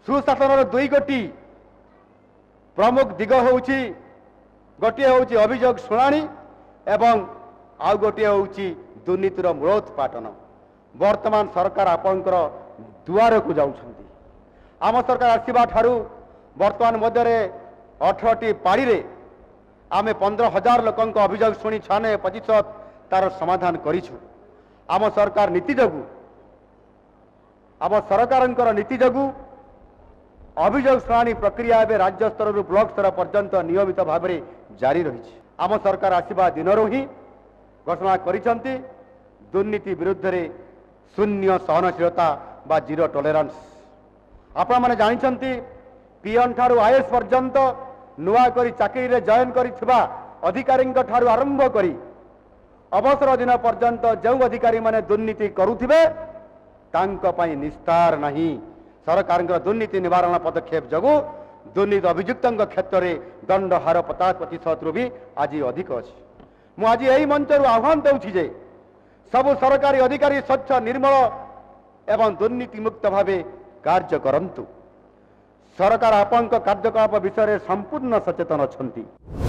सुशासन दुई गोटी प्रमुख दिग होउची गोटे होउची अभियोग शुणाणी एवं आउ गोटे होउची दुर्नीतिर मूलोत्पाटन। वर्तमान सरकार आपणकर दुआर को जाउछंती। आम सरकार आसीबा ठारू वर्तमान मध्य 18टी पाड़ी रे आमे 15,000 लोकंक अभियोग शुणी 96% तार समाधान करिछु। आम सरकार नीति जगु आम सरकारंकर नीति जगु अभियोग शुणाणी प्रक्रिया एवं राज्य स्तर ब्लॉक स्तर पर्यंत नियमित भाव में जारी रही। आम सरकार आसीबा दिनरू ही घोषणा करिसंती दुर्नीति विरुद्ध रे शून्य सहनशीलता बा जीरो टॉलरेंस। आपण माने जानिसंती पीएन ठारू आईएएस पर्यंत नुआ करी चाकरी रे जॉइन करिथिबा अधिकारी ठारू आरंभ करी अवसर दिन पर्यंत जो अधिकारी माने दुर्नीति करुथिबे तांको पई निस्तार नहीं। सरकार दुर्नीति निवारण पदक्षेप जगु दुर्नीति अभियुक्त क्षेत्र में दंड हार 50% भी आज अधिक अच्छी। मुझे आज यही मंच आह्वान दूसरी जे सबु सरकारी अधिकारी स्वच्छ निर्मल एवं दुर्नीति मुक्त भाव कार्य करंतु। सरकार आपण कार्यकलाप विषय संपूर्ण सचेतन अच्छा।